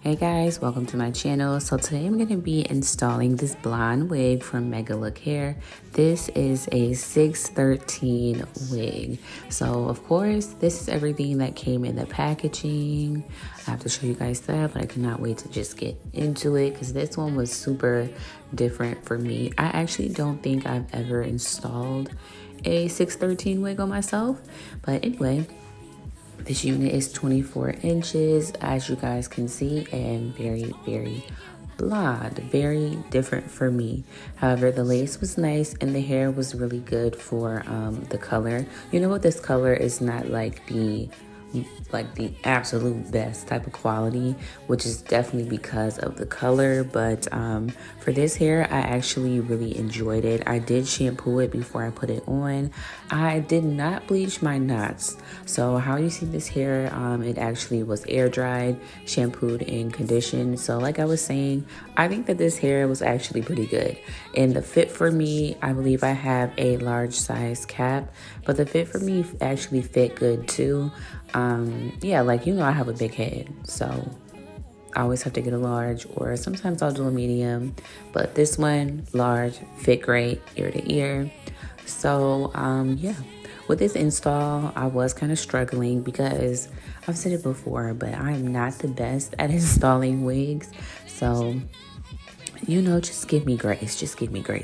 Hey guys, welcome to my channel. So today I'm going to be installing this blonde wig from Megalook hair. This is a 613 wig. So of course, this is everything that came in the packaging. I have to show you guys that, but I cannot wait to just get into it because this one was super different for me. I actually don't think I've ever installed a 613 wig on myself, but anyway, this unit is 24 inches, as you guys can see, and very blonde, very different for me. However, the lace was nice and the hair was really good for the color. You know what, this color is not like the absolute best type of quality, which is definitely because of the color, but for this hair I actually really enjoyed it. I did shampoo it before I put it on. I did not bleach my knots, so how you see this hair, it actually was air dried, shampooed, and conditioned. So like I was saying, I think that this hair was actually pretty good. And the fit for me, I believe I have a large size cap, but the fit for me actually fit good too. Yeah, like, you know, I have a big head, so I always have to get a large, or sometimes I'll do a medium, but this one, large, fit great ear to ear. So yeah, with this install I was kind of struggling because I've said it before, but I'm not the best at installing wigs, so you know, just give me grace,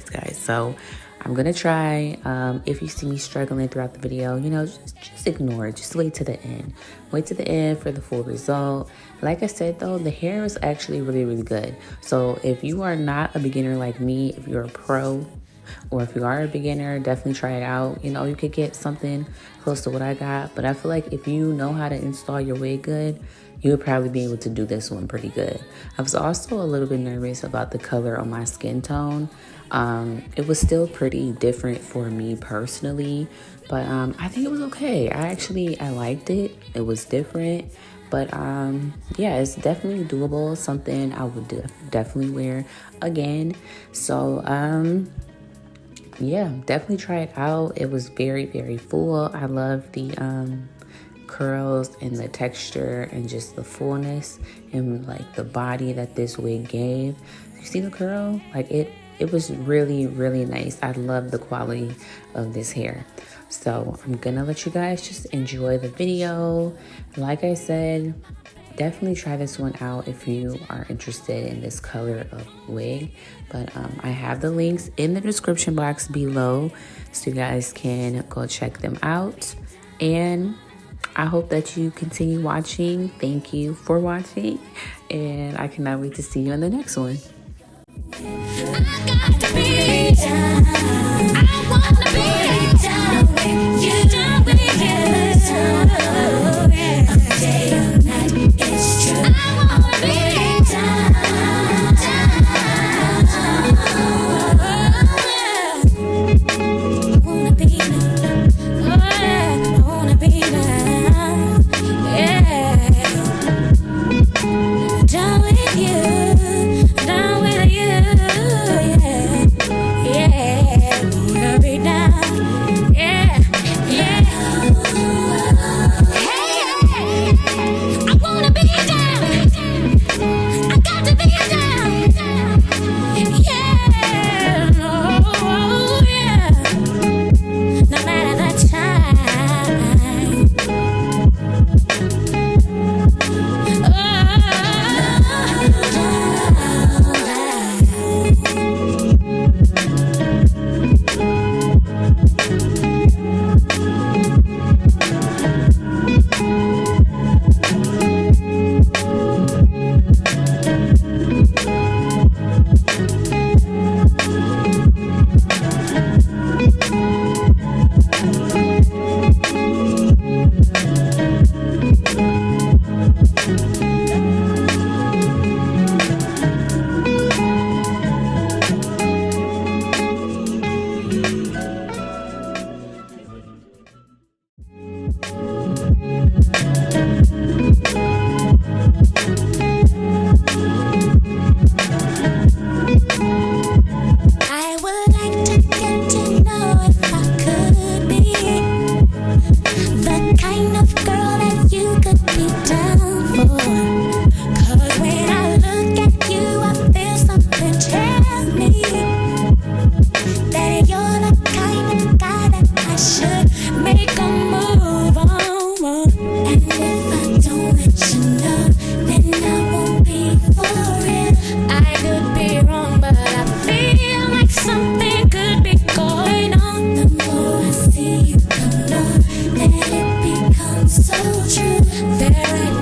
guys. So I'm gonna try. If you see me struggling throughout the video, you know, just ignore it. Just wait to the end. Wait to the end for the full result. Like I said though, the hair is actually really good. So if you are not a beginner like me, if you're a pro, or if you are a beginner, definitely try it out. You know, you could get something close to what I got, but I feel like if you know how to install your wig good, you would probably be able to do this one pretty good. I was also a little bit nervous about the color on my skin tone. It was still pretty different for me personally, but I think it was okay. I liked it. It was different, but yeah, it's definitely doable. Something I would definitely wear again. So yeah, definitely try it out. It was very full. I love the curls and the texture and just the fullness and like the body that this wig gave. You see the curl? Like it was really nice. I love the quality of this hair. So I'm gonna let you guys just enjoy the video. Like I said, definitely try this one out if you are interested in this color of wig. But I have the links in the description box below, so you guys can go check them out. And I hope that you continue watching. Thank you for watching, and I cannot wait to see you in the next one. hold you. There I